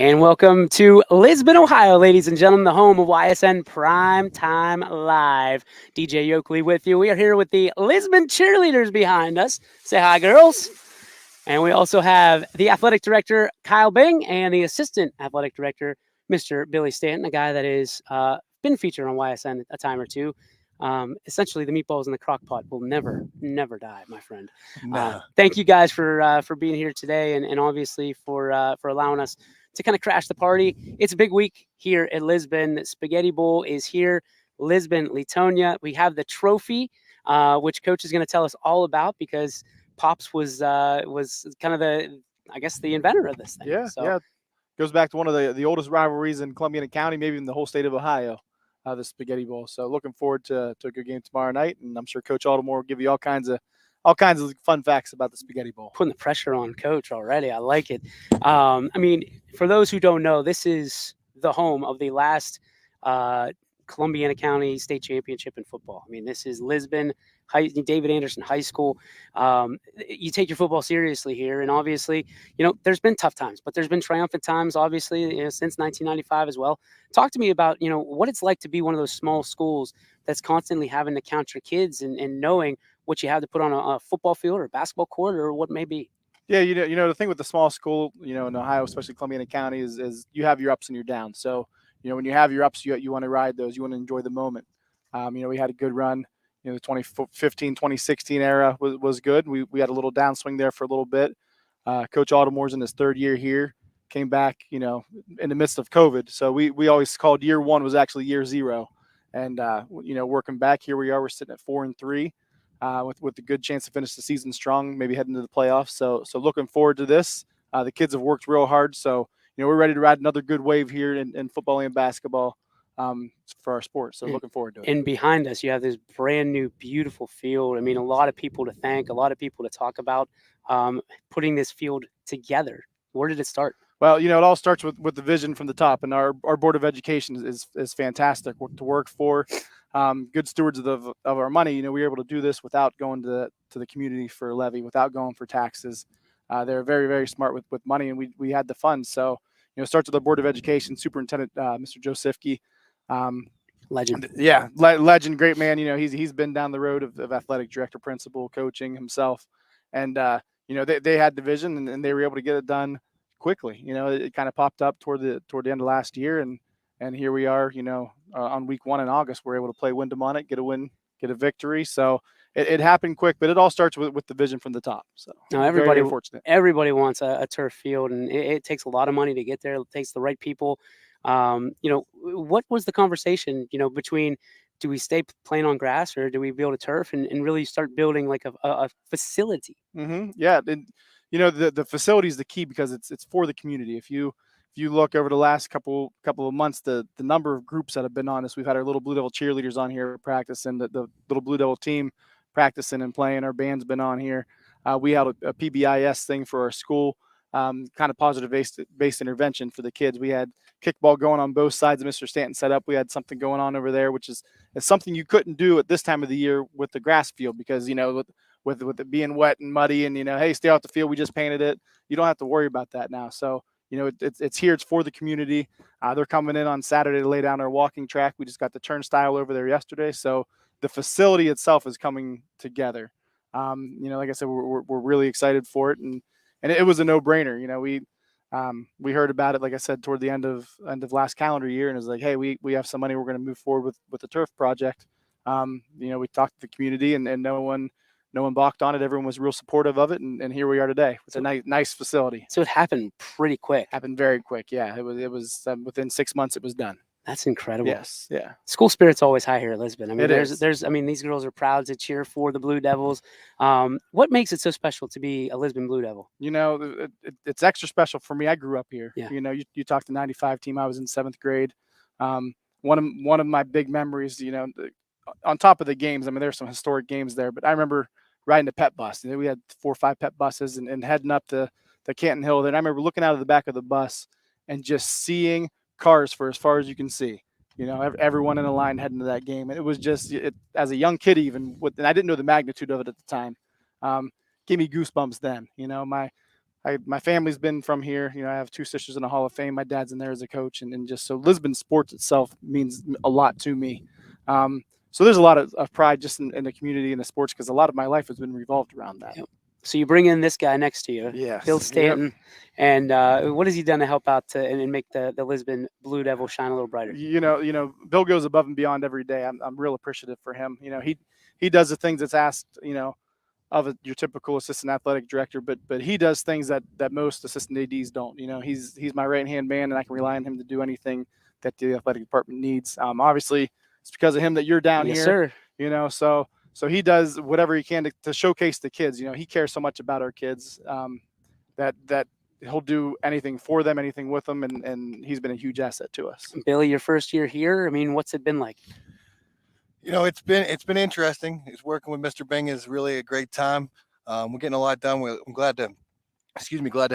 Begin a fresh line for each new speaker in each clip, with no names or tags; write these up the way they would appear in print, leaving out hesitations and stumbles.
And welcome to Lisbon, Ohio, ladies and gentlemen, the home of Ysn Primetime Live. DJ Yoakley with you. We are here with the Lisbon cheerleaders behind us. Say hi, girls. And we also have the athletic director, Kyle Bing, and the assistant athletic director, Mr. Billy Stanton, a guy that has been featured on YSN a time or two. Essentially, the meatballs in the crock pot will never die, my friend.
No.
Thank you guys for being here today, and obviously for allowing us to kind of crash the party. It's a big week here at Lisbon. Spaghetti Bowl is here. Lisbon, Letonia. We have the trophy, which Coach is going to tell us all about because Pops was kind of the inventor of this thing.
Yeah. Goes back to one of the oldest rivalries in Columbiana County, maybe in the whole state of Ohio, the Spaghetti Bowl. So looking forward to a good game tomorrow night, and I'm sure Coach Aldermore will give you all kinds of fun facts about the Spaghetti Bowl.
Putting the pressure on Coach already. I like it. For those who don't know, this is the home of the last Columbiana County State Championship in football. This is Lisbon, David Anderson High School. You take your football seriously here, and obviously, there's been tough times, but there's been triumphant times, obviously, since 1995 as well. Talk to me about, what it's like to be one of those small schools that's constantly having to count your kids and knowing what you have to put on a football field or a basketball court or what may be.
Yeah, the thing with the small school, in Ohio, especially Columbiana County, is you have your ups and your downs. So, when you have your ups, you want to ride those. You want to enjoy the moment. We had a good run. The 2015, 2016 era was good. We had a little downswing there for a little bit. Coach Aldermore's in his third year here. Came back, in the midst of COVID. So we always called year one was actually year zero. And, working back, here we are. We're sitting at 4-3 with a good chance to finish the season strong, maybe heading to the playoffs. So looking forward to this. The kids have worked real hard. So, we're ready to ride another good wave here in football and basketball for our sport. So looking forward to it.
And behind us, you have this brand new, beautiful field. A lot of people to thank, a lot of people to talk about putting this field together. Where did it start?
Well, it all starts with the vision from the top, and our Board of Education is fantastic to work for. Good stewards of our money. We were able to do this without going to the community for a levy, without going for taxes. They're very, very smart with money, and we had the funds. So, it starts with the Board of Education, Superintendent Mr. Josifke.
Legend.
Yeah, legend, great man. He's been down the road of athletic director, principal, coaching himself. And, they had the vision and they were able to get it done quickly. It kind of popped up toward the end of last year. And here we are, on week 1 in August, we're able to play Wyndham on it, get a win, get a victory. So it happened quick, but it all starts with the vision from the top. So
everybody,
very fortunate.
Everybody wants a turf field, and it takes a lot of money to get there. It takes the right people. What was the conversation, between do we stay playing on grass or do we build a turf and really start building like a facility?
Mm-hmm. Yeah. And, the facility is the key because it's for the community. If you look over the last couple of months, the number of groups that have been on this, we've had our little Blue Devil cheerleaders on here practicing, the little Blue Devil team practicing and playing. Our band's been on here. We had a PBIS thing for our school, kind of positive based intervention for the kids. We had kickball going on both sides of Mr. Stanton set up. We had something going on over there, which is something you couldn't do at this time of the year with the grass field because, with it being wet and muddy and, hey, stay off the field. We just painted it. You don't have to worry about that now. So, it's here. It's for the community. They're coming in on Saturday to lay down our walking track. We just got the turnstile over there yesterday. So the facility itself is coming together. Like I said, we're really excited for it. And it was a no-brainer. We heard about it, like I said, toward the end of last calendar year. And it was like, hey, we have some money. We're going to move forward with the turf project. We talked to the community and no one balked on it. Everyone was real supportive of it. And here we are today with a nice facility.
So it happened pretty quick.
Happened very quick. Yeah. It was within 6 months, it was done.
That's incredible.
Yes. Yeah.
School spirit's always high here at Lisbon.
There's
these girls are proud to cheer for the Blue Devils. What makes it so special to be a Lisbon Blue Devil?
It's extra special for me. I grew up here.
Yeah.
You talked the 95 team. I was in 7th grade. One of my big memories, on top of the games, there's some historic games there, but I remember riding the pet bus. We had 4 or 5 pet buses and heading up the Canton Hill. Then I remember looking out of the back of the bus and just seeing cars for as far as you can see. Everyone in a line heading to that game. And it was just, as a young kid, and I didn't know the magnitude of it at the time. Gave me goosebumps then. my family's been from here. You know, I have 2 sisters in the Hall of Fame. My dad's in there as a coach, and just so Lisbon sports itself means a lot to me. So there's a lot of pride just in the community and the sports, because a lot of my life has been revolved around that.
Yep. So you bring in this guy next to you,
Yes.
Bill Stanton, and what has he done to help out and make the Lisbon Blue Devil shine a little brighter?
You know, Bill goes above and beyond every day. I'm real appreciative for him. You know, he does the things that's asked, you know, of your typical assistant athletic director, but he does things that most assistant ADs don't. You know, he's my right-hand man, and I can rely on him to do anything that the athletic department needs. Obviously, it's because of him that you're down
Yes,
here.
sir.
You know, so he does whatever he can to showcase the kids. You know, he cares so much about our kids that he'll do anything for them, anything with them, and he's been a huge asset to us.
Billy, your first year here, I mean, what's it been like?
You know, it's been interesting. It's working with Mr. Bing is really a great time. We're getting a lot done. I'm glad to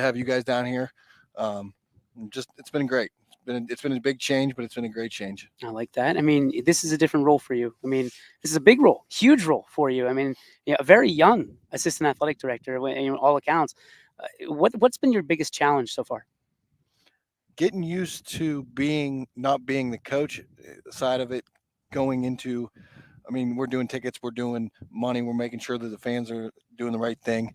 have you guys down here. It's been great. It's been a big change, but it's been a great change.
I like that. I mean, this is a different role for you. I mean, this is a big role, huge role for you. I mean, a very young assistant athletic director, all accounts. What's been your biggest challenge so far?
Getting used to not being the coach side of it, going into, I mean, we're doing tickets, we're doing money, we're making sure that the fans are doing the right thing.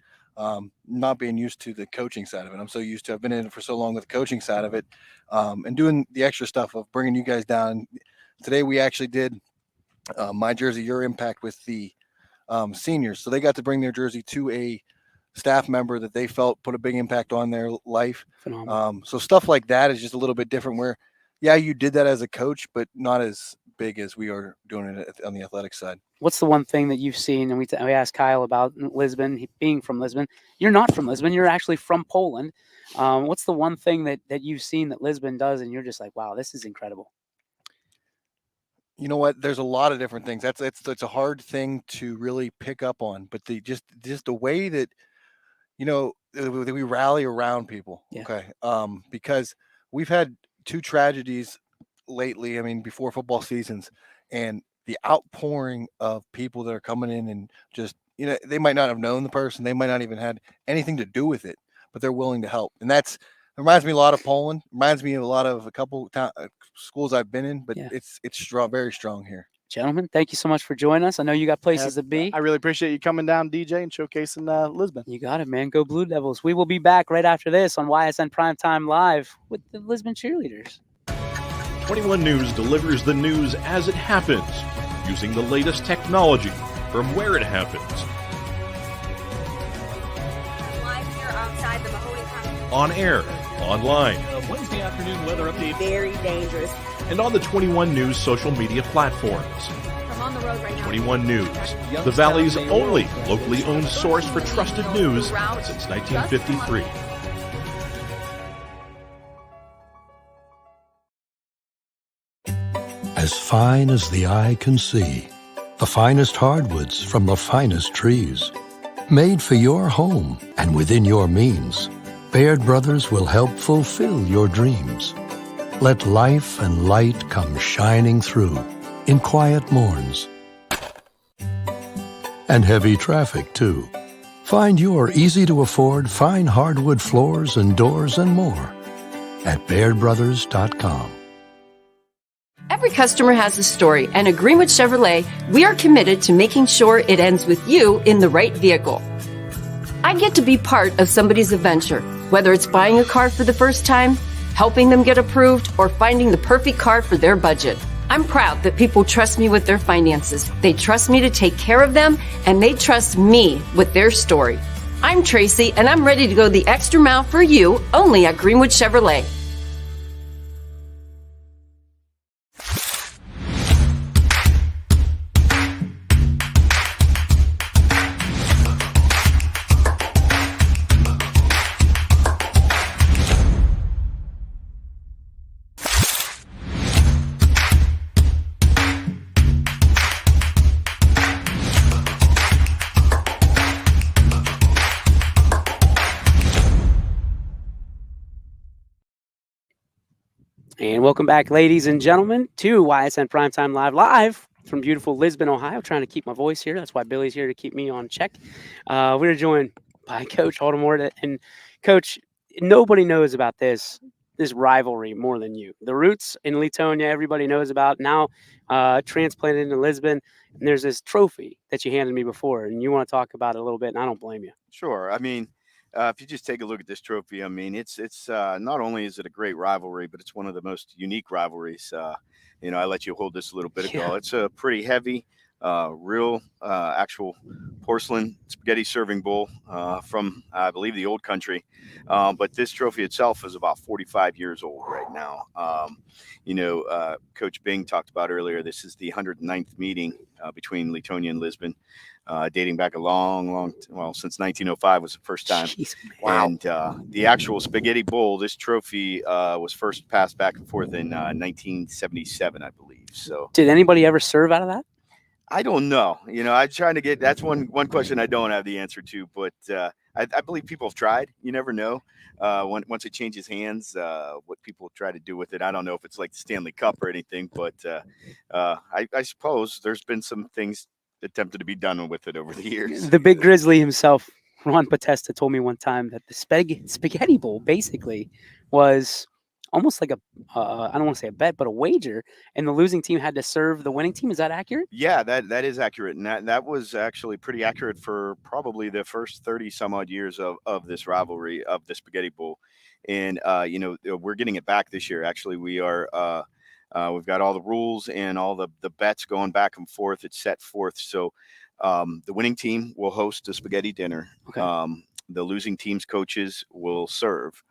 Not being used to the coaching side of it. I've been in it for so long with the coaching side of it, and doing the extra stuff of bringing you guys down. Today we actually did My Jersey, Your Impact with the seniors. So they got to bring their jersey to a staff member that they felt put a big impact on their life.
Phenomenal.
So stuff like that is just a little bit different where, yeah, you did that as a coach, but not as big as we are doing it on the athletic side.
What's the one thing that you've seen? And we asked Kyle about Lisbon, he being from Lisbon. You're not from Lisbon. You're actually from Poland. What's the one thing that you've seen that Lisbon does, and you're just like, wow, this is incredible?
You know what? There's a lot of different things. It's a hard thing to really pick up on, but just the way that, you know, that we rally around people.
Yeah.
Okay. Because we've had 2 tragedies lately. I mean, before football seasons, and the outpouring of people that are coming in and just, you know, they might not have known the person, they might not even had anything to do with it, but they're willing to help. And it reminds me a lot of Poland. Reminds me of a couple schools I've been in, but
Yeah.
it's strong, very strong here.
Gentlemen, thank you so much for joining us. I know you got places to be.
I really appreciate you coming down, DJ, and showcasing Lisbon.
You got it, man. Go Blue Devils. We will be back right after this on YSN Primetime Live with the Lisbon cheerleaders.
21 News delivers the news as it happens, using the latest technology from where it happens.
Live here outside the Mahoney County.
On air, online,
Wednesday afternoon weather update.
Very dangerous.
and on the 21 News social media platforms.
I'm on the road right now.
21 News, the Valley's only locally owned source for trusted news since 1953.
As fine as the eye can see, the finest hardwoods from the finest trees. Made for your home and within your means, Baird Brothers will help fulfill your dreams. Let life and light come shining through in quiet morns. And heavy traffic, too. Find your easy-to-afford fine hardwood floors and doors and more at BairdBrothers.com.
Every customer has a story, and at Greenwood Chevrolet, we are committed to making sure it ends with you in the right vehicle. I get to be part of somebody's adventure, whether it's buying a car for the first time, helping them get approved, or finding the perfect car for their budget. I'm proud that people trust me with their finances. They trust me to take care of them, and they trust me with their story. I'm Tracy, and I'm ready to go the extra mile for you, only at Greenwood Chevrolet.
And welcome back, ladies and gentlemen, to YSN Primetime Live from beautiful Lisbon, Ohio. Trying to keep my voice here. That's why Billy's here to keep me on check. We're joined by Coach Haldemort. And Coach, nobody knows about this rivalry more than you. The roots in Latonia, everybody knows about. Now transplanted into Lisbon, and there's this trophy that you handed me before, and you want to talk about it a little bit, and I don't blame you.
Sure. I mean, if you just take a look at this trophy, I mean, it's not only is it a great rivalry, but it's one of the most unique rivalries. I let you hold this a little bit ago.
Yeah.
It's a pretty heavy, real, actual porcelain spaghetti serving bowl from, I believe, the old country. But this trophy itself is about 45 years old right now. Coach Bing talked about earlier, this is the 109th meeting between Latonia and Lisbon. Dating back a long, since 1905 was the first time.
Jeez,
wow. And the actual spaghetti bowl, this trophy was first passed back and forth in 1977, I believe. So,
did anybody ever serve out of that?
I don't know. I'm trying to get. That's one question I don't have the answer to, but I believe people have tried. You never know. Once it changes hands, what people try to do with it. I don't know if it's like the Stanley Cup or anything, but I suppose there's been some things attempted to be done with it over the years.
The big grizzly himself, Ron Potesta, told me one time that the spaghetti bowl basically was almost like I don't want to say a bet, but a wager, and the losing team had to serve the winning team. Is that accurate?
Yeah, that is accurate, and that was actually pretty accurate for probably the first 30 some odd years of this rivalry of the spaghetti bowl. And we're getting it back this year. Actually, we are. We've got all the rules and all the bets going back and forth. It's set forth. So the winning team will host a spaghetti dinner.
Okay.
The losing team's coaches will serve.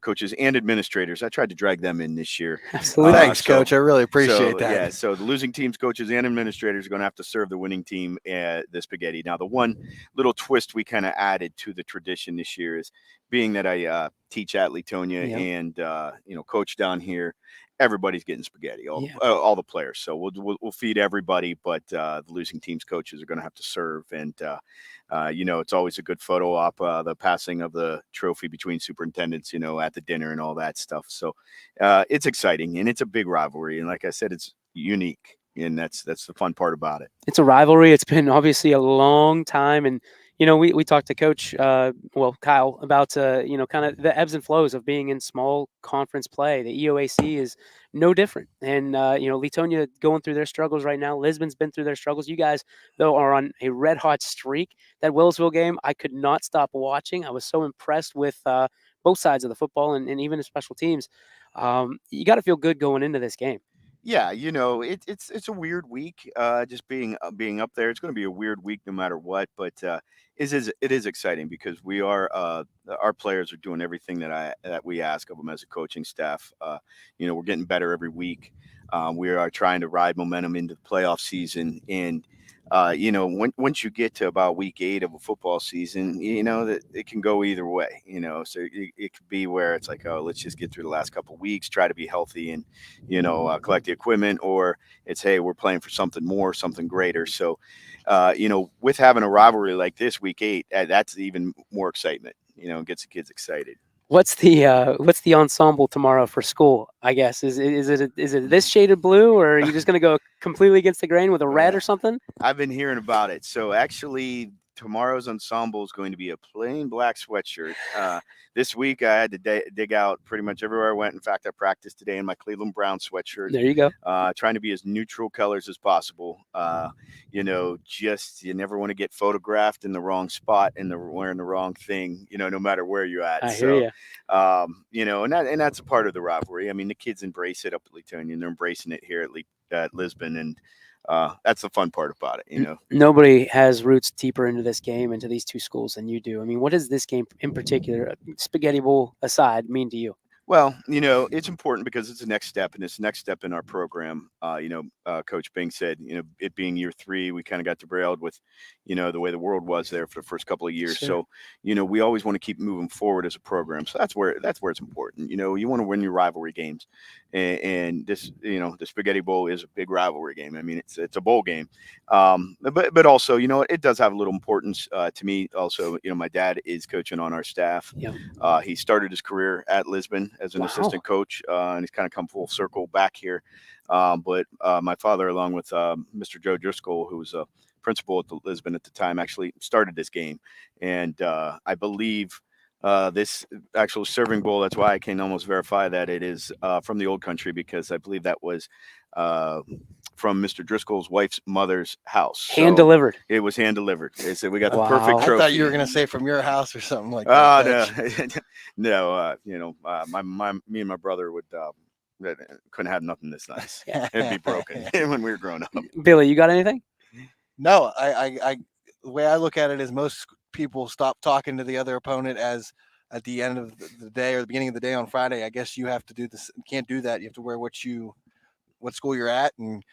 Coaches and administrators. I tried to drag them in this year.
Absolutely.
Thanks, Coach. I really appreciate that.
Yeah, so the losing team's coaches and administrators are going to have to serve the winning team the spaghetti. Now, the one little twist we kind of added to the tradition this year is being that I teach at Latonia and coach down here. Everybody's getting spaghetti, all the players. So we'll feed everybody, but the losing team's coaches are going to have to serve. And it's always a good photo op, the passing of the trophy between superintendents, at the dinner and all that stuff. So it's exciting, and it's a big rivalry. And like I said, it's unique, and that's the fun part about it.
It's a rivalry. It's been obviously a long time, and we talked to Coach, Kyle, about kind of the ebbs and flows of being in small conference play. The EOAC is no different, and Latonia going through their struggles right now. Lisbon's been through their struggles. You guys, though, are on a red hot streak. That Willisville game, I could not stop watching. I was so impressed with both sides of the football and even the special teams. You got to feel good going into this game.
Yeah, it's a weird week. Just being up there, it's going to be a weird week no matter what. But it is exciting because we are our players are doing everything that we ask of them as a coaching staff. We're getting better every week. We are trying to ride momentum into the playoff season, and once you get to about week 8 of a football season, that it can go either way, so it could be where it's like, oh, let's just get through the last couple of weeks, try to be healthy and, collect the equipment, or it's, hey, we're playing for something more, something greater. So, with having a rivalry like this week 8, that's even more excitement, gets the kids excited.
What's the ensemble tomorrow for school? I guess is it this shade of blue, or are you just going to go completely against the grain with a red or something?
I've been hearing about it. So actually, tomorrow's ensemble is going to be a plain black sweatshirt. This week, I had to dig out pretty much everywhere I went. In fact, I practiced today in my Cleveland Brown sweatshirt.
There you go.
Trying to be as neutral colors as possible. You never want to get photographed in the wrong spot and wearing the wrong thing, no matter where you're at.
I hear you.
And that's a part of the rivalry. I mean, the kids embrace it up at Latonia, and they're embracing it here at Lisbon. And that's the fun part about it,
Nobody has roots deeper into this game, into these two schools than you do. I mean, what does this game in particular, Spaghetti Bowl aside, mean to you?
Well, it's important because it's the next step, and it's the next step in our program. Coach Bing said, it being year 3, we kind of got derailed with, the way the world was there for the first couple of years.
Sure.
So, we always want to keep moving forward as a program. So that's where it's important. You want to win your rivalry games, and this, the Spaghetti Bowl is a big rivalry game. I mean, it's a bowl game, but also, it does have a little importance to me. Also, my dad is coaching on our staff.
Yep.
He started his career at Lisbon as an assistant coach, and he's kind of come full circle back here. But my father, along with Mr. Joe Driscoll, who's a principal at the Lisbon at the time, actually started this game, and I believe this actual serving bowl. That's why I can almost verify that it is from the old country, because I believe that was from Mr. Driscoll's wife's mother's house.
Hand
So
delivered.
it was hand delivered. They said we got the
Wow.
perfect
I
trophy.
thought you were going to say from your house or something like
Oh
that.
no, no. Me and my brother would couldn't have nothing this nice. It'd be broken when we were growing up.
Billy, you got anything?
No, I the way I look at it is most people stop talking to the other opponent as at the end of the day or the beginning of the day on Friday. I guess you have to do this. You can't do that. You have to wear what school you're at and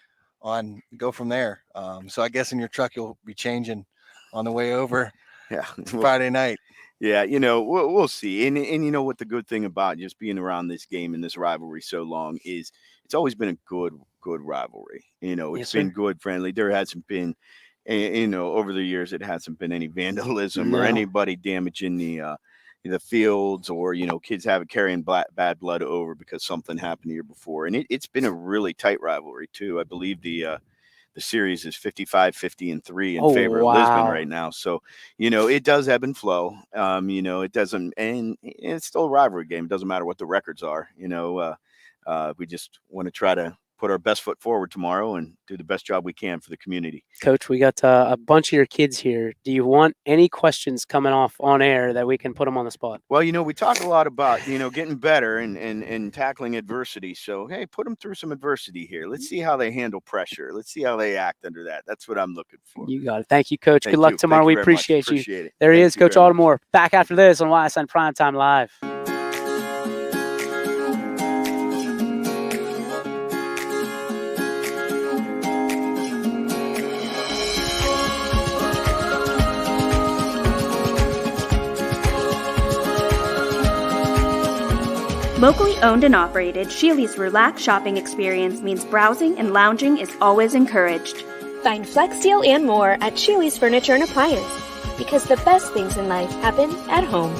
go from there. So I guess in your truck you'll be changing on the way over.
Yeah,
Friday night.
Yeah, we'll see. And you know what the good thing about just being around this game and this rivalry so long is it's always been a good rivalry. It's been good, friendly. There hasn't been, over the years, it hasn't been any vandalism or anybody damaging the fields or, kids carrying bad blood over because something happened the year before. And it's been a really tight rivalry too. I believe the series is 55-50-3 in favor of Lisbon right now. So, it does ebb and flow. It doesn't, and it's still a rivalry game. It doesn't matter what the records are. We just want to try to put our best foot forward tomorrow and do the best job we can for the community.
Coach, we got a bunch of your kids here. Do you want any questions coming off on air that we can put them on the spot?
Well, we talk a lot about, getting better and tackling adversity. So, hey, put them through some adversity here. Let's see how they handle pressure. Let's see how they act under that. That's what I'm looking for.
You got it. Thank you, Coach.
Thank
Good luck
you.
tomorrow.
Thank you
We
very much.
appreciate you.
Appreciate it.
There he
Thank
is,
you
Coach
very much.
Aldermore. Back after this on Ysn Primetime Live.
Locally owned and operated, Sheely's relaxed shopping experience means browsing and lounging is always encouraged.
Find Flex Deal and more at Sheely's Furniture and Appliance, because the best things in life happen at home.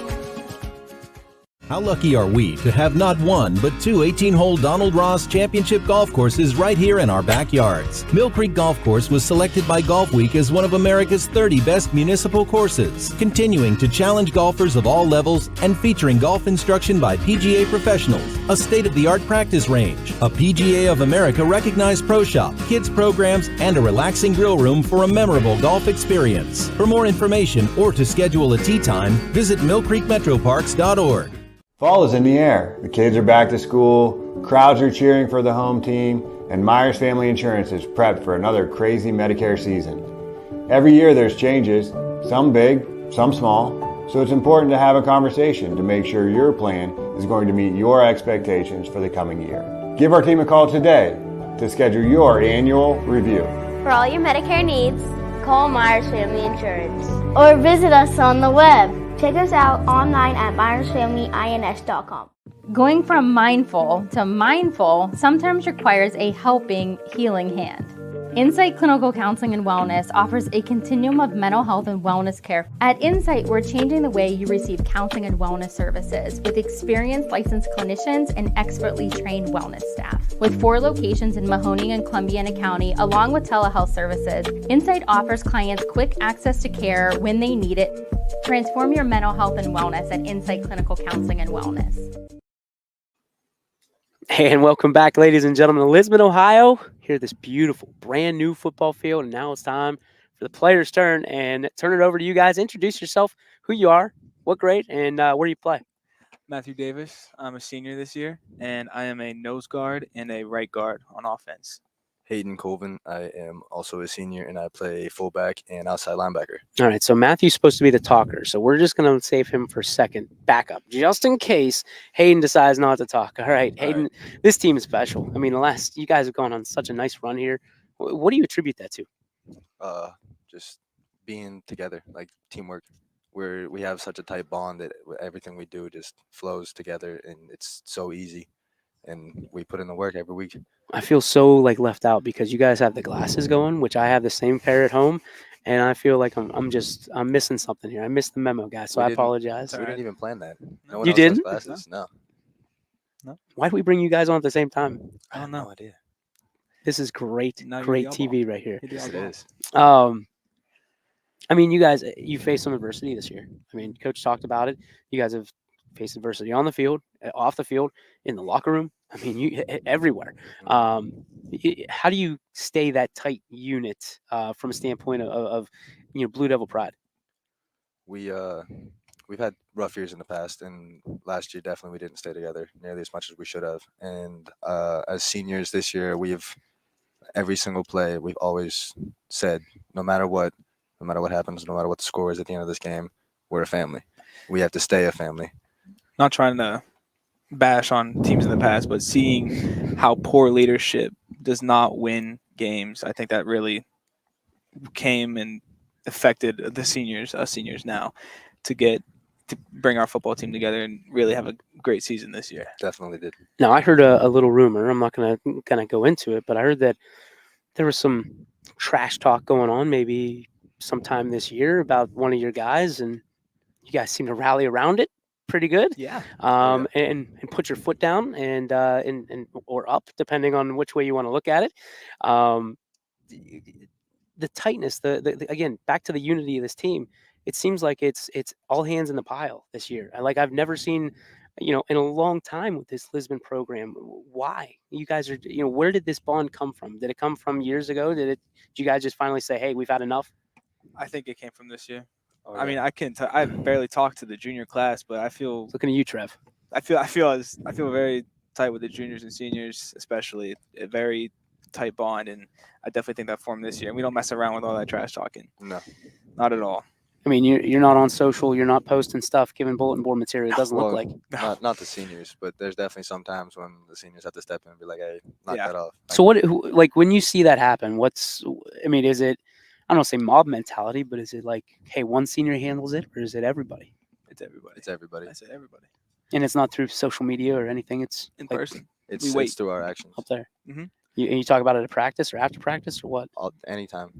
How lucky are we to have not one, but two 18-hole Donald Ross Championship golf courses right here in our backyards. Mill Creek Golf Course was selected by Golf Week as one of America's 30 best municipal courses, continuing to challenge golfers of all levels and featuring golf instruction by PGA professionals, a state-of-the-art practice range, a PGA of America recognized pro shop, kids programs, and a relaxing grill room for a memorable golf experience. For more information or to schedule a tee time, visit millcreekmetroparks.org.
Fall is in the air. The kids are back to school, crowds are cheering for the home team, and Myers Family Insurance is prepped for another crazy Medicare season. Every year there's changes, some big, some small, so it's important to have a conversation to make sure your plan is going to meet your expectations for the coming year. Give our team a call today to schedule your annual review.
For all your Medicare needs, call Myers Family Insurance or visit us on the web. Check us out online at myersfamilyins.com.
Going from mindful to mindful sometimes requires a helping, healing hand. Insight Clinical Counseling and Wellness offers a continuum of mental health and wellness care. At Insight, we're changing the way you receive counseling and wellness services with experienced licensed clinicians and expertly trained wellness staff. With 4 locations in Mahoning and Columbiana County, along with telehealth services, Insight offers clients quick access to care when they need it. Transform your mental health and wellness at Insight Clinical Counseling and Wellness.
And welcome back, ladies and gentlemen, to Lisbon, Ohio. Here at this beautiful, brand new football field. And now it's time for the players' turn and turn it over to you guys. Introduce yourself, who you are, what grade, and where you play.
Matthew Davis. I'm a senior this year, and I am a nose guard and a right guard on offense.
Hayden Colvin. I am also a senior, and I play fullback and outside linebacker.
All right, so Matthew's supposed to be the talker, so we're just going to save him for second backup, just in case Hayden decides not to talk. All right, Hayden, this team is special. I mean, you guys have gone on such a nice run here. What do you attribute that to?
Just being together, like teamwork. We have such a tight bond that everything we do just flows together, and it's so easy. And we put in the work every week.
I feel so left out because you guys have the glasses going, which I have the same pair at home, and I feel like I'm missing something here. I missed the memo, guys, so I apologize.
We didn't even plan that. No one
you
else
didn't?
has glasses. No.
Why did we bring you guys on at the same time?
I don't know.
No idea.
This is great
Now
great
you're
TV right here.
Yes, it is.
I mean, you guys, you faced some adversity this year. I mean, coach talked about it. You guys have faced adversity on the field, off the field, in the locker room. I mean, everywhere. How do you stay that tight unit from a standpoint of Blue Devil pride?
We've had rough years in the past, and last year definitely we didn't stay together nearly as much as we should have. And as seniors this year, every single play we've always said, no matter what happens, no matter what the score is at the end of this game, we're a family. We have to stay a family.
Not trying to bash on teams in the past, but seeing how poor leadership does not win games, I think that really came and affected the seniors, us seniors now, to bring our football team together and really have a great season this year.
Definitely did.
Now, I heard a little rumor. I'm not going to go into it, but I heard that there was some trash talk going on maybe sometime this year about one of your guys, and you guys seem to rally around it pretty good.
Yeah.
And put your foot down and or up, depending on which way you want to look at it. The tightness, the again, back to the unity of this team. It seems like it's all hands in the pile this year. I've never seen, in a long time with this Lisbon program. Why you guys are, where did this bond come from? Did it come from years ago? Did you guys just finally say, hey, we've had enough?
I think it came from this year.
Oh,
I mean, I barely talked to the junior class, but I feel
looking at you, Trev.
I feel very tight with the juniors and seniors, especially a very tight bond, and I definitely think that formed this year. And we don't mess around with all that trash talking.
No,
not at all.
I mean, you're not on social. You're not posting stuff, giving bulletin board material. It doesn't look like.
Not the seniors, but there's definitely some times when the seniors have to step in and be like, "Hey, knock that off."
So when you see that happen, is it? I don't say mob mentality, but is it like, hey, one senior handles it, or is it everybody?
It's everybody.
It's everybody.
I say everybody.
And it's not through social media or anything. It's
in person.
It's through our actions
up there.
Mm-hmm.
You talk about it at practice or after practice or what?
Anytime.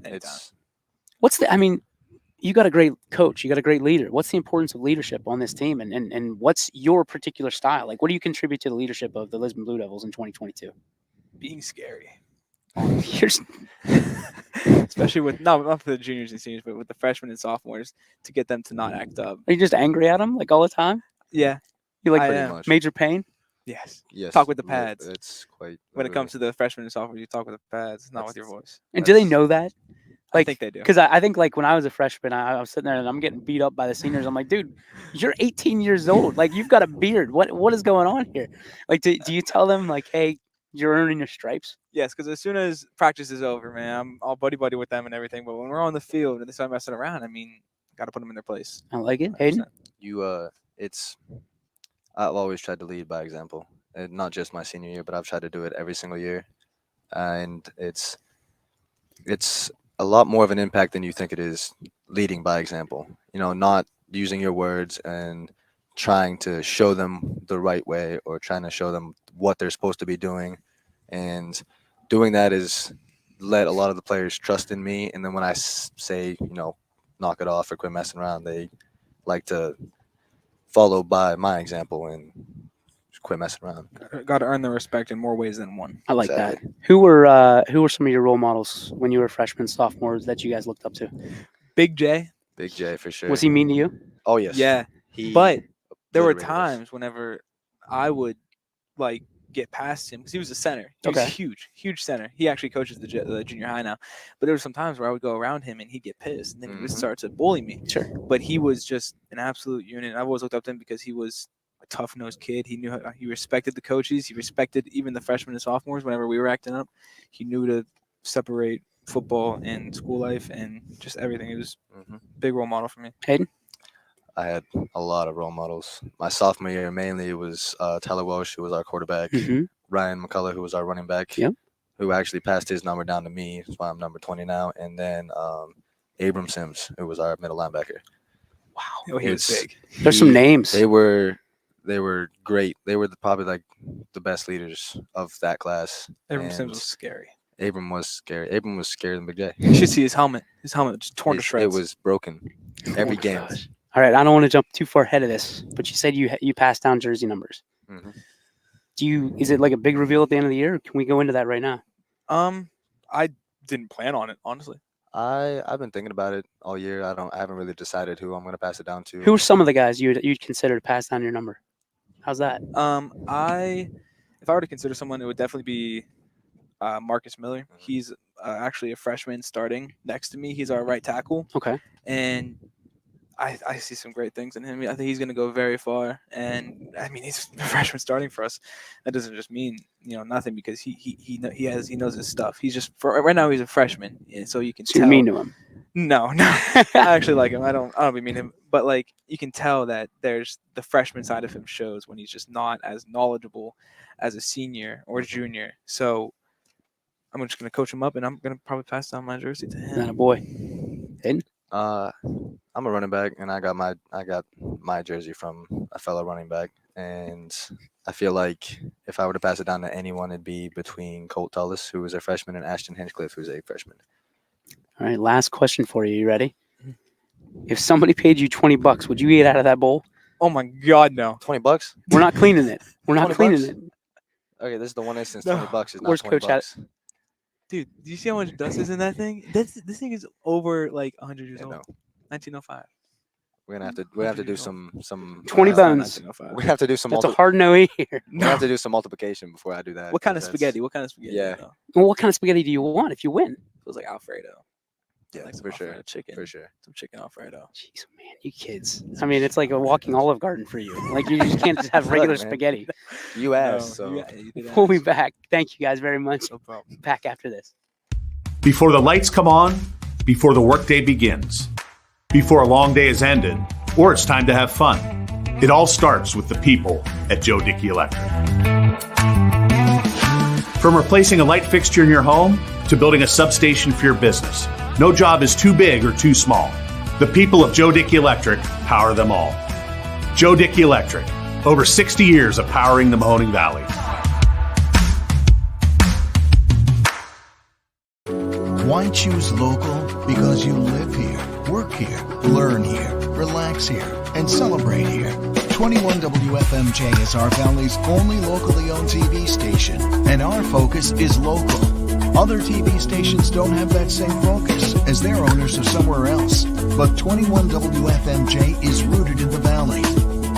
You got a great coach. You got a great leader. What's the importance of leadership on this team, and what's your particular style? Like, what do you contribute to the leadership of the Lisbon Blue Devils in 2022?
Being scary. Especially with not for the juniors and seniors, but with the freshmen and sophomores, to get them to not act up.
Are you just angry at them like all the time?
Yeah.
You like Major Pain?
Yes.
Yes.
Talk with the pads.
It's quite.
When it comes to the freshmen and sophomores, you talk with the pads, not with your voice.
And do they know that?
I think they do.
Because I think when I was a freshman, I was sitting there and I'm getting beat up by the seniors. I'm like, dude, you're 18 years old. Like, you've got a beard. What is going on here? Like, do you tell them like, hey, you're earning your stripes?
Yes, because as soon as practice is over, man, I'm all buddy with them and everything. But when we're on the field and they start messing around, I mean, got to put them in their place.
I like it, Hayden.
I've always tried to lead by example, and not just my senior year, but I've tried to do it every single year, and it's a lot more of an impact than you think it is leading by example. Not using your words and trying to show them the right way or trying to show them what they're supposed to be doing. And doing that is let a lot of the players trust in me. And then when I say, knock it off or quit messing around, they like to follow by my example and just quit messing around.
Got to earn the respect in more ways than one.
I like that. Who were some of your role models when you were freshmen, sophomores that you guys looked up to?
Big J.
Big J for sure.
Was he mean to you?
Oh yes.
Yeah. But there were times whenever I would get past him because he was a center. He was a huge center. He actually coaches the junior high now. But there were some times where I would go around him and he'd get pissed and then he would start to bully me.
Sure.
But he was just an absolute unit. I've always looked up to him because he was a tough-nosed kid. He knew he respected the coaches. He respected even the freshmen and sophomores whenever we were acting up. He knew to separate football and school life and just everything. He was a big role model for me.
Hayden?
I had a lot of role models. My sophomore year, mainly, it was Tyler Welsh, who was our quarterback, Ryan McCullough, who was our running back, who actually passed his number down to me. That's why I'm number 20 now. And then Abram Sims, who was our middle linebacker.
Wow. He was big.
There's some names.
They were great. They were probably the best leaders of that class.
Abram Sims was scary.
Abram was scary. Abram was scarier than Big J.
You should see his helmet. His helmet just torn to shreds.
It was broken every game.
Gosh. All right, I don't want to jump too far ahead of this, but you said you passed down jersey numbers. Is it like a big reveal at the end of the year? Or can we go into that right now?
I didn't plan on it, honestly.
I've been thinking about it all year. I haven't really decided who I'm gonna pass it down to.
Who are some of the guys you'd consider to pass down your number? How's that?
If I were to consider someone, it would definitely be Marcus Miller. He's actually a freshman starting next to me. He's our right tackle.
Okay.
And I see some great things in him. I think he's going to go very far. And I mean, he's a freshman starting for us. That doesn't just mean nothing, because he knows his stuff. He's just right now he's a freshman, and so you can
So
tell.
you're mean to him?
No, I actually like him. I don't be mean to him, but like you can tell that there's the freshman side of him shows when he's just not as knowledgeable as a senior or junior. So I'm just gonna coach him up, and I'm gonna probably pass down my jersey to him.
That a boy. Hayden?
I'm a running back, and I got my jersey from a fellow running back, and I feel like if I were to pass it down to anyone, it'd be between Colt Tullis, who was a freshman, and Ashton Hinchcliffe, who's a freshman.
All right, last question for you. You ready? If somebody paid you $20, would you eat out of that bowl?
Oh my God, no!
$20?
We're not cleaning it. We're not cleaning it.
Okay, this is the one instance.
No.
$20 is not
Where's
$20.
Coach at?
Dude, do you see how much dust is in that thing? This thing is over like 100 years old. 1905.
We're gonna have to do some
20 bones.
We have to do some.
That's a hard no here.
We have to do some multiplication before I do that.
What kind of spaghetti? What kind of spaghetti?
Yeah.
Well, what kind of spaghetti do you want if you win?
Feels like Alfredo.
Yeah,
like some
for sure.
Alfredo chicken.
For sure.
Some chicken Alfredo.
Jeez, man, you kids. I mean, it's like a walking Olive Garden for you. Like, you just can't just have regular
Look, man.
spaghetti.
You asked, so
You did
We'll be
ask.
back. Thank you guys very much.
No problem.
Back after this.
Before the lights come on, before the workday begins, before a long day is ended, or it's time to have fun. It all starts with the people at Joe Dickey Electric. From replacing a light fixture in your home to building a substation for your business, no job is too big or too small. The people of Joe Dickey Electric power them all. Joe Dickey Electric, over 60 years of powering the Mahoning Valley.
Why choose local? Because you live here, work here, learn here, relax here, and celebrate here. 21 WFMJ is our Valley's only locally owned TV station, and our focus is local. Other TV stations don't have that same focus, as their owners are somewhere else. But 21 WFMJ is rooted in the Valley.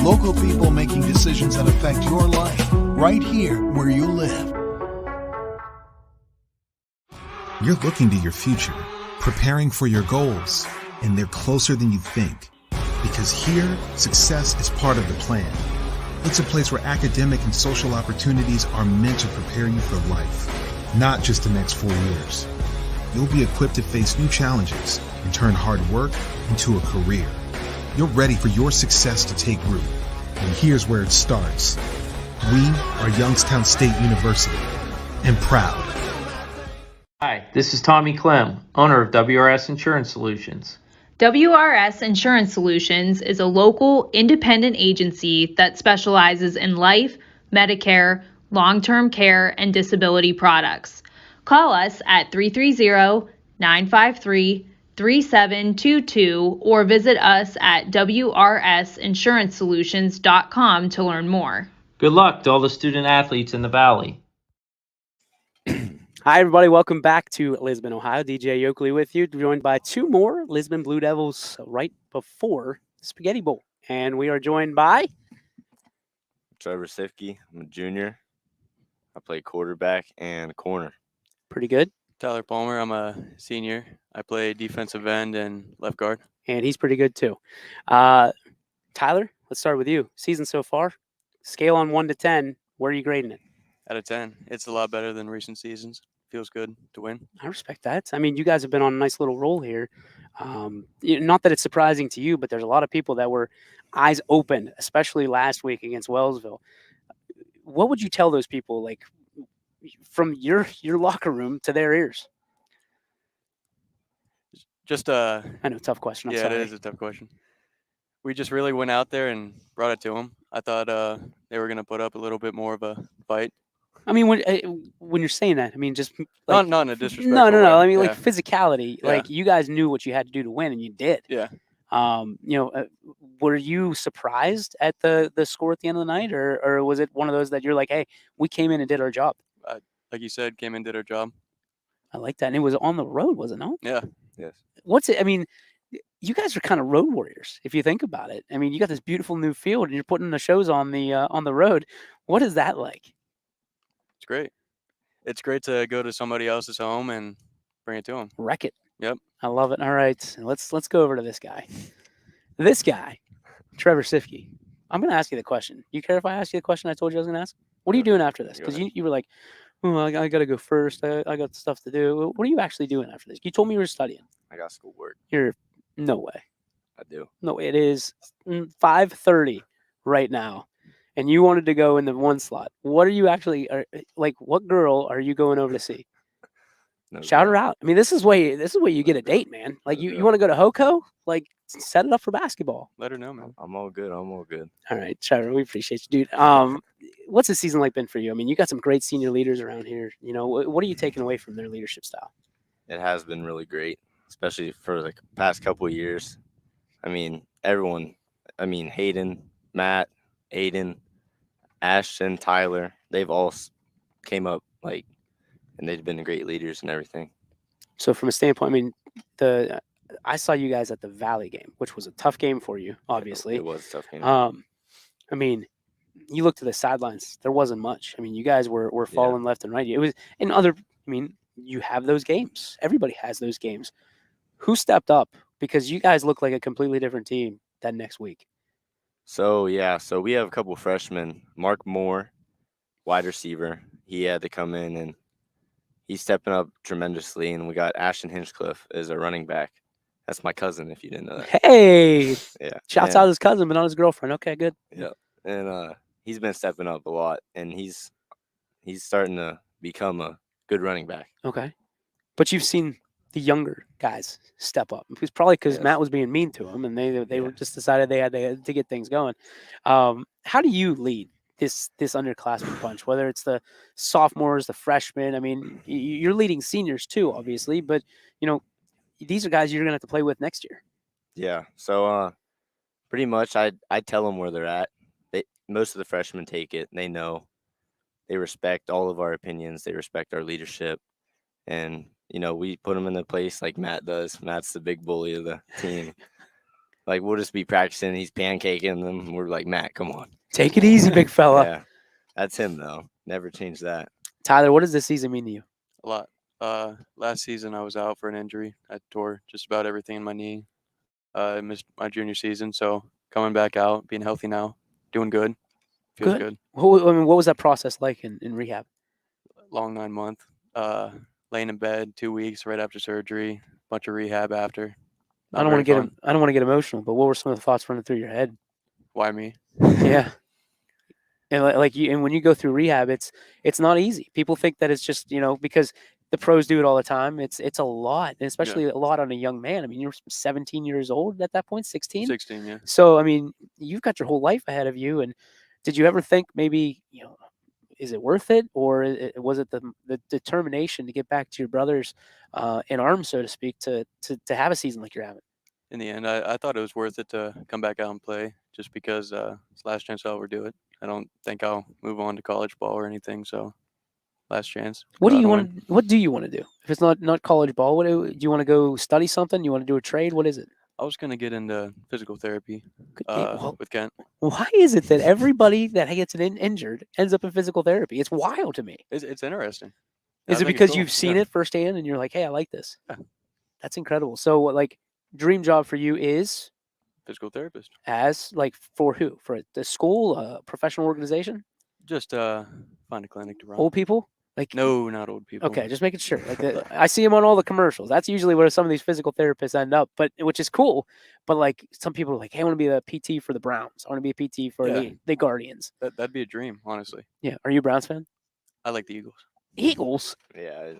Local people making decisions that affect your life, right here where you live.
You're looking to your future, preparing for your goals, and they're closer than you think. Because here, success is part of the plan. It's a place where academic and social opportunities are meant to prepare you for life, not just the next 4 years. You'll be equipped to face new challenges and turn hard work into a career. You're ready for your success to take root. And here's where it starts. We are Youngstown State University, and proud.
Hi, this is Tommy Clem, owner of WRS Insurance Solutions.
WRS Insurance Solutions is a local independent agency that specializes in life, Medicare, long-term care, and disability products. Call us at 330-953-3722 or visit us at wrsinsurancesolutions.com to learn more.
Good luck to all the student athletes in the Valley.
Hi, everybody. Welcome back to Lisbon, Ohio. DJ Yoakley with you, joined by two more Lisbon Blue Devils right before the Spaghetti Bowl. And we are joined by
Trevor Sifke. I'm a junior. I play quarterback and corner.
Pretty good.
Tyler Palmer. I'm a senior. I play defensive end and left guard.
And he's pretty good, too. Tyler, let's start with you. Season so far, scale on 1 to 10, where are you grading it?
Out of 10. It's a lot better than recent seasons. Feels good to win.
I respect that. I mean, you guys have been on a nice little roll here. Not that it's surprising to you, but there's a lot of people that were eyes open, especially last week against Wellsville. What would you tell those people, like, from your locker room to their ears?
Just
I know, tough question. I'm
yeah,
sorry.
it is a tough question. We just really went out there and brought it to them. I thought they were going to put up a little bit more of a fight.
I mean, when you're saying that, I mean, just like,
not in a disrespectful
No.
way.
I mean,
Yeah.
like physicality.
Yeah.
Like you guys knew what you had to do to win, and you did.
Yeah.
Were you surprised at the score at the end of the night, or was it one of those that you're like, hey, we came in and did our job?
Like you said, came in, did our job.
I like that, and it was on the road, was it not?
Yeah.
Yes.
What's it? I mean, you guys are kind of road warriors if you think about it. I mean, you got this beautiful new field and you're putting the shows on the road. What is that like?
It's great. It's great to go to somebody else's home and bring it to them.
Wreck it.
Yep.
I love it. All right, let's go over to this guy. This guy, Trevor Sifke. I'm going to ask you the question. You care if I ask you the question I told you I was going to ask? What are you doing after this? Because you were like, oh, I got to go first. I got stuff to do. What are you actually doing after this? You told me you were studying.
I got schoolwork.
No way.
I do.
No, it is 5:30 right now, and you wanted to go in the one slot. What are you actually like? What girl are you going over to see?
No
Shout her out. I mean, this is where you get a date, man. Like you want to go to Hoko? Like set it up for basketball.
Let her know, man.
I'm all good. I'm all good.
All right, Trevor, we appreciate you, dude. What's the season like been for you? I mean, you got some great senior leaders around here. You know, what are you taking away from their leadership style?
It has been really great, especially for the past couple of years. I mean, everyone. I mean, Hayden, Matt, Aiden, Ashton, Tyler. They've all came up and they've been great leaders and everything.
So from a standpoint, I mean, I saw you guys at the Valley game, which was a tough game for you, obviously.
It was a tough game.
I mean, you look to the sidelines, there wasn't much. I mean, you guys were falling left and right. It was in other. I mean, you have those games. Everybody has those games. Who stepped up? Because you guys look like a completely different team that next week.
So we have a couple freshmen. Mark Moore, wide receiver. He had to come in and he's stepping up tremendously. And we got Ashton Hinchcliffe as a running back. That's my cousin, if you didn't know that.
Hey,
yeah.
Shouts out his cousin, but not his girlfriend. Okay, good.
Yeah, and he's been stepping up a lot, and he's starting to become a good running back.
Okay, but you've seen the younger guys step up. It's probably because Matt was being mean to him, and they were just decided they had to get things going. How do you lead this underclassmen bunch? Whether it's the sophomores, the freshmen. I mean, you're leading seniors too, obviously, but you know these are guys you're gonna have to play with next year.
Yeah. So pretty much, I tell them where they're at. Most of the freshmen take it. They know. They respect all of our opinions. They respect our leadership, and we put them in the place like Matt does. Matt's the big bully of the team. Like we'll just be practicing. He's pancaking them. We're like, Matt, come on,
take it easy, big fella.
Yeah, that's him though. Never change that.
Tyler, what does this season mean to you?
A lot. Last season I was out for an injury. I tore just about everything in my knee. I missed my junior season, so coming back out, being healthy now, doing good. Feels good.
What was that process like in rehab?
Long 9 month. Laying in bed 2 weeks right after surgery. Bunch of rehab after.
I don't want to get emotional, but what were some of the thoughts running through your head?
Why me?
Yeah. And and when you go through rehab, it's not easy. People think that it's just because the pros do it all the time. It's a lot, and especially a lot on a young man. I mean, you're 17 years old at that point, 16.
16, yeah.
So I mean, you've got your whole life ahead of you. And did you ever think maybe is it worth it, or was it the determination to get back to your brothers in arms, so to speak, to have a season like you're having?
In the end, I thought it was worth it to come back out and play, just because it's the last chance I'll ever do it. I don't think I'll move on to college ball or anything. So, last chance.
What do you want to do? If it's not college ball, what do you want to go study something? You want to do a trade? What is it?
I was gonna get into physical therapy with Kent.
Why is it that everybody that gets injured ends up in physical therapy? It's wild to me.
It's interesting.
Is it because you've seen it firsthand and you're like, hey, I like this?
Yeah.
That's incredible. So, dream job for you is
physical therapist.
As for who? For the school, a professional organization?
Just find a clinic to run.
Old people?
No, not old people.
Okay, just making sure. I see them on all the commercials. That's usually where some of these physical therapists end up, which is cool. But some people are like, hey, I want to be a PT for the Browns. I want to be a PT for the Guardians.
That'd be a dream, honestly.
Yeah. Are you a Browns fan?
I like the Eagles.
Eagles?
Yeah.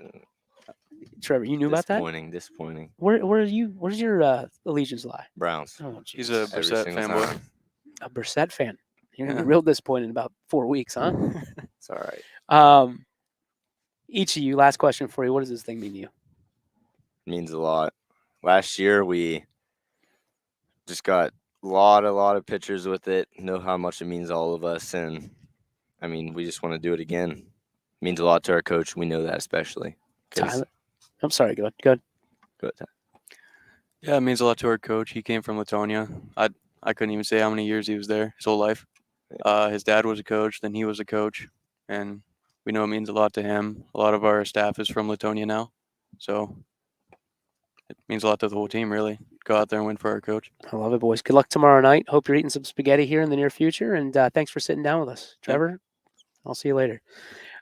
Trevor, you knew about that?
Disappointing.
Where's your allegiance lie?
Browns.
Oh,
he's a Brissett fanboy.
A Brissett fan. You're gonna be real disappointed in about 4 weeks, huh?
It's all right.
Each of you, last question for you. What does this thing mean to you?
It means a lot. Last year we just got a lot of pictures with it. Know how much it means to all of us, and I mean, we just want to do it again. It means a lot to our coach. We know that especially.
Tyler, I'm sorry. Go ahead.
Go ahead.
Yeah, it means a lot to our coach. He came from Latonia. I couldn't even say how many years he was there, his whole life. His dad was a coach, then he was a coach, and we know it means a lot to him. A lot of our staff is from Latonia now, so it means a lot to the whole team, really. Go out there and win for our coach.
I love it, boys. Good luck tomorrow night. Hope you're eating some spaghetti here in the near future, and thanks for sitting down with us. Trevor, I'll see you later.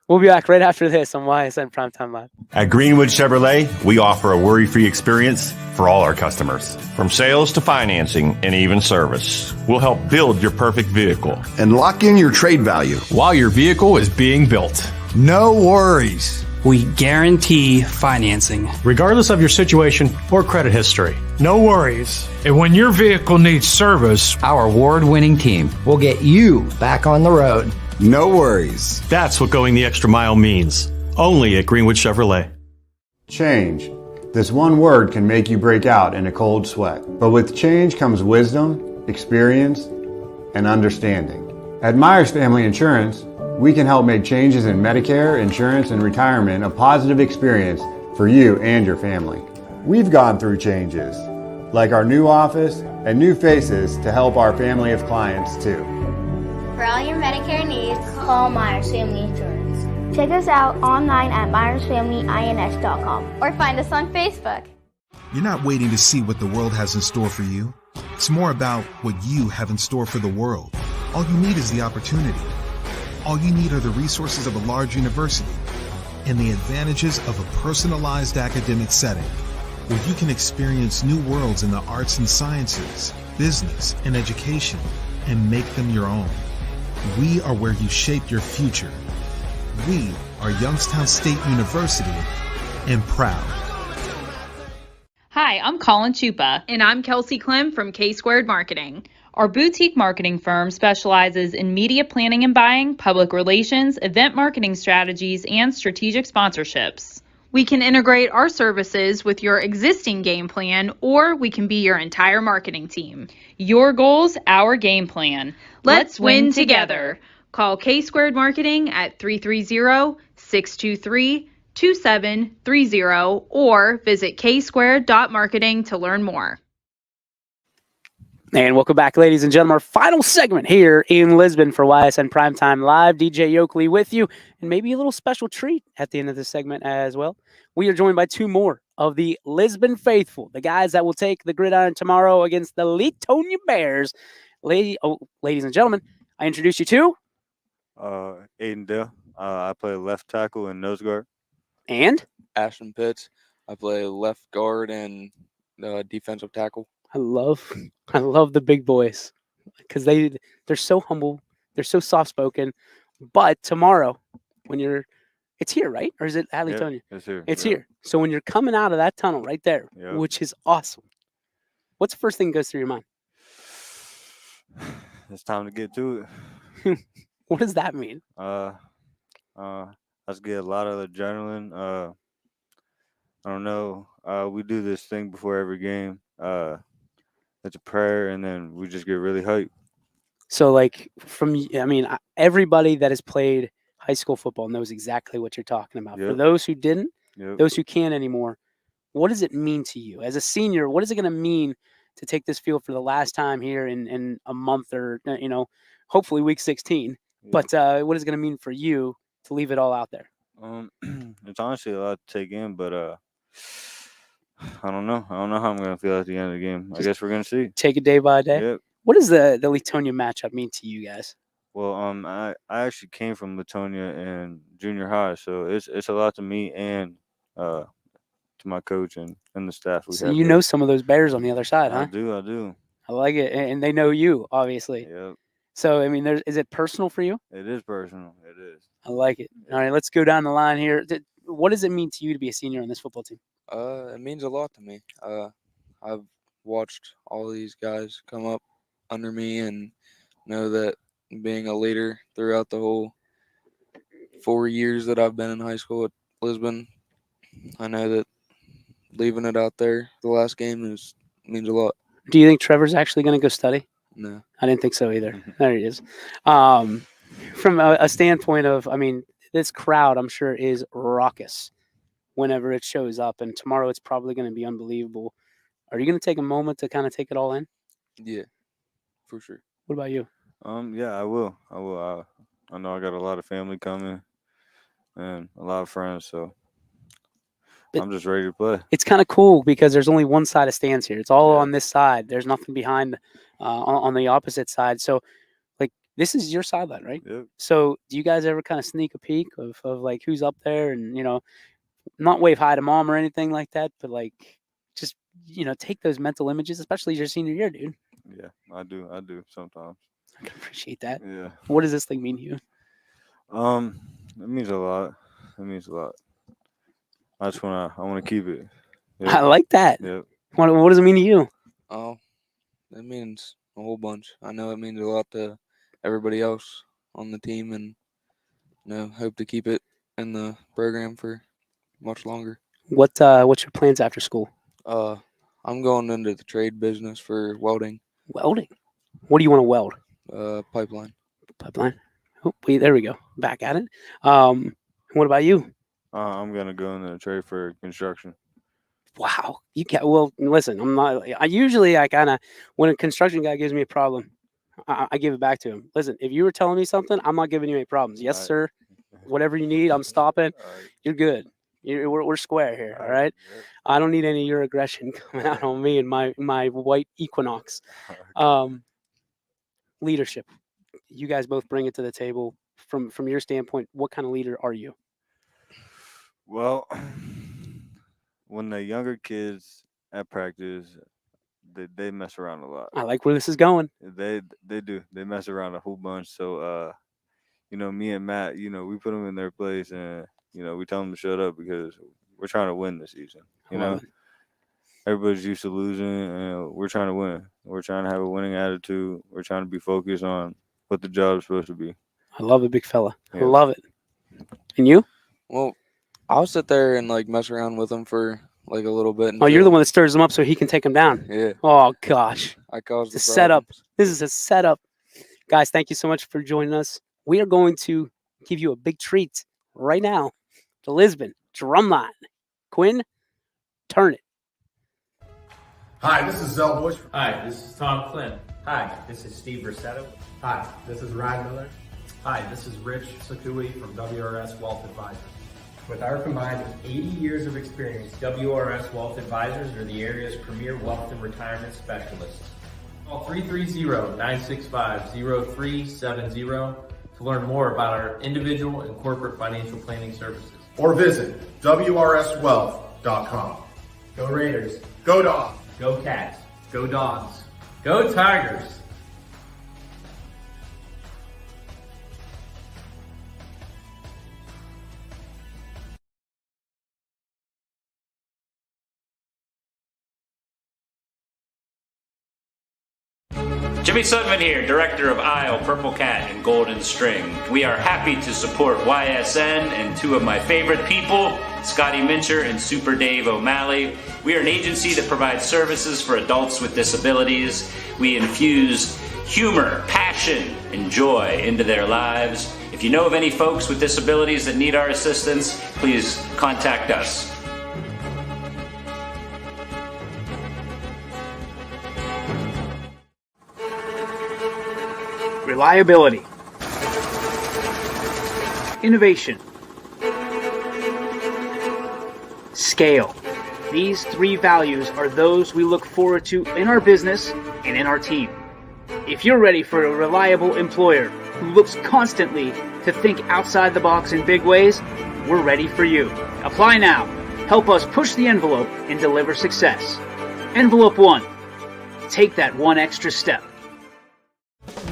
We'll be back right after this on YSN Primetime Live.
At Greenwood Chevrolet, we offer a worry-free experience for all our customers. From sales to financing and even service, we'll help build your perfect vehicle.
And lock in your trade value
while your vehicle is being built.
No worries.
We guarantee financing,
regardless of your situation or credit history.
No worries. And when your vehicle needs service,
our award-winning team will get you back on the road.
No worries.
That's what going the extra mile means. Only at Greenwood Chevrolet.
Change. This one word can make you break out in a cold sweat. But with change comes wisdom, experience, and understanding. At Myers Family Insurance, we can help make changes in Medicare, insurance, and retirement a positive experience for you and your family. We've gone through changes, like our new office and new faces to help our family of clients too.
For all your Medicare needs, call Myers Family Insurance. Check us out online at myersfamilyins.com or find us on Facebook.
You're not waiting to see what the world has in store for you. It's more about what you have in store for the world. All you need is the opportunity. All you need are the resources of a large university and the advantages of a personalized academic setting where you can experience new worlds in the arts and sciences, business, and education and make them your own. We are where you shape your future. We are Youngstown State University and proud.
Hi, I'm Colin Chupa. And I'm Kelsey Clem from K-Squared Marketing. Our boutique marketing firm specializes in media planning and buying, public relations, event marketing strategies, and strategic sponsorships. We can integrate our services with your existing game plan, or we can be your entire marketing team. Your goals, our game plan. Let's win together. Call K-Squared Marketing at 330-623-2730 or visit ksquared.marketing to learn more.
And welcome back, ladies and gentlemen. Our final segment here in Lisbon for YSN Primetime Live. DJ Yoakley with you, and maybe a little special treat at the end of this segment as well. We are joined by two more of the Lisbon faithful, the guys that will take the gridiron tomorrow against the Latonia Bears. Ladies and gentlemen, I introduce you to
Aiden Dale. I play left tackle and nose guard.
And
Ashton Pitts. I play left guard and defensive tackle.
I love the big boys because they're so humble, they're so soft spoken. But tomorrow, it's here, right? Or is it at Latonia?
Yeah, it's here.
It's here. So when you're coming out of that tunnel right there, which is awesome, what's the first thing that goes through your mind?
It's time to get to it.
What does that mean?
Let's get a lot of adrenaline. I don't know. We do this thing before every game. It's a prayer, and then we just get really hyped.
So, everybody that has played high school football knows exactly what you're talking about. For those who didn't, those who can't anymore, what does it mean to you? As a senior, what is it going to mean to take this field for the last time here in a month or, hopefully week 16? But what is it going to mean for you to leave it all out there?
It's honestly a lot to take in, but I don't know. I don't know how I'm going to feel at the end of the game. I guess we're going to see.
Take it day by day?
Yep.
What does the Latonia matchup mean to you guys?
Well, I actually came from Latonia in junior high, so it's a lot to me and to my coach and the staff.
So you know some of those Bears on the other side, huh?
I do.
I like it, and they know you, obviously.
Yep.
So, is it personal for you?
It is personal. It is.
I like it. All right, let's go down the line here. What does it mean to you to be a senior on this football team?
It means a lot to me. I've watched all these guys come up under me and know that being a leader throughout the whole 4 years that I've been in high school at Lisbon, I know that leaving it out there the last game means a lot.
Do you think Trevor's actually going to go study?
No.
I didn't think so either. There he is. From a standpoint of, this crowd, I'm sure, is raucous whenever it shows up. And tomorrow it's probably going to be unbelievable. Are you going to take a moment to kind of take it all in?
Yeah, for sure.
What about you?
Yeah, I will. I know I got a lot of family coming and a lot of friends, so I'm just ready to play.
It's kind of cool because there's only one side of stands here. It's all on this side. There's nothing behind on the opposite side. So, like, this is your sideline, right?
Yep.
So, do you guys ever kind of sneak a peek of like who's up there and, not wave hi to mom or anything like that, but like just, take those mental images, especially your senior year, dude?
Yeah, I do sometimes.
I can appreciate that.
Yeah.
What does this thing mean to you?
It means a lot. It means a lot. I want to keep it. Yep.
I like that.
Yep.
What does it mean to you?
Oh, it means a whole bunch. I know it means a lot to everybody else on the team, and hope to keep it in the program for much longer.
What's your plans after school?
I'm going into the trade business for welding.
Welding? What do you want to weld?
Pipeline.
Pipeline. Oh, there we go. Back at it. What about you?
I'm gonna go in the trade for construction.
Wow. Well, listen, I'm not. I kind of, when a construction guy gives me a problem, I give it back to him. Listen, if you were telling me something, I'm not giving you any problems. Yes, sir. Whatever you need, I'm stopping. You're good. We're square here. All right. I don't need any of your aggression coming out on me and my white Equinox. Leadership. You guys both bring it to the table. From your standpoint, what kind of leader are you?
Well, when the younger kids at practice, they mess around a lot.
I like where this is going.
They do. They mess around a whole bunch. So me and Matt, we put them in their place, and we tell them to shut up because we're trying to win this season. Everybody's used to losing, and we're trying to win. We're trying to have a winning attitude. We're trying to be focused on what the job is supposed to be.
I love it, big fella.
Yeah.
I love it. And you?
Well, I'll sit there and like mess around with him for like a little bit.
Oh, you're the one that stirs them up so he can take them down.
Yeah.
Oh gosh.
I caused
It's a
the
setup.
problems.
This is a setup. Guys, thank you so much for joining us. We are going to give you a big treat right now. The Lisbon Drumline. Quinn, turn it.
Hi, this is Zell Bush.
Hi, this is Tom Flynn. Hi, this is Steve Versetto.
Hi, this is Ryan Miller.
Hi, this is Rich Sakui from WRS Wealth Advisors.
With our combined 80 years of experience,
WRS Wealth Advisors are the area's premier wealth and retirement specialists. Call 330-965-0370 to learn more about our individual and corporate financial planning services.
or visit WRSwealth.com.
Go Raiders.
Go Dogs.
Go Cats. Go Dogs. Go Tigers.
Jimmy Sudman here, Director of Isle, Purple Cat, and Golden String. We are happy to support YSN and two of my favorite people, Scotty Mincher and Super Dave O'Malley. We are an agency that provides services for adults with disabilities. We infuse humor, passion, and joy into their lives. If you know of any folks with disabilities that need our assistance, please contact us.
Reliability. Innovation. Scale. These three values are those we look forward to in our business and in our team. If you're ready for a reliable employer who looks constantly to think outside the box in big ways, we're ready for you. Apply now. Help us push the envelope and deliver success. Envelope 1. Take that one extra step.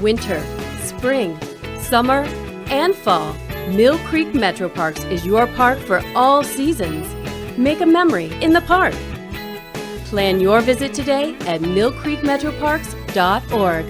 Winter, spring, summer, and fall. Mill Creek Metro Parks is your park for all seasons. Make a memory in the park. Plan your visit today at millcreekmetroparks.org.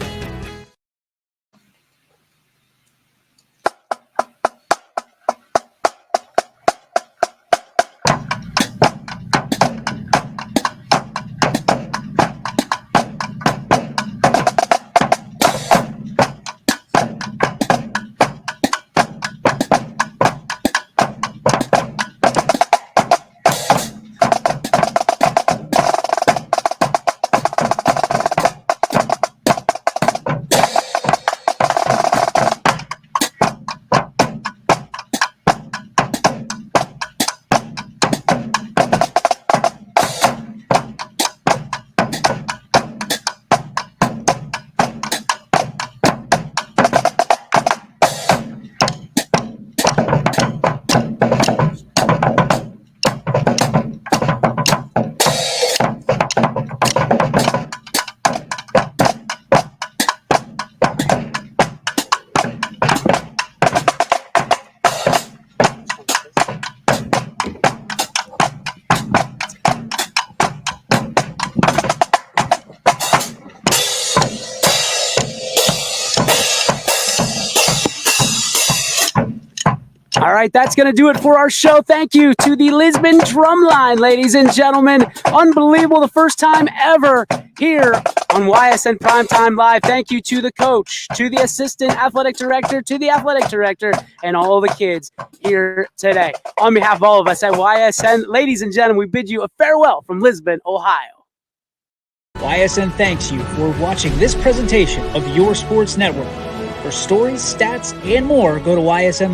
right, that's going to do it for our show. Thank you to the Lisbon Drumline, ladies and gentlemen. Unbelievable, the first time ever here on YSN Primetime Live. Thank you to the coach, to the assistant athletic director, to the athletic director, and all the kids here today. On behalf of all of us at YSN, ladies and gentlemen, we bid you a farewell from Lisbon, Ohio.
YSN thanks you for watching this presentation of Your Sports Network. For stories, stats, and more, go to YSN.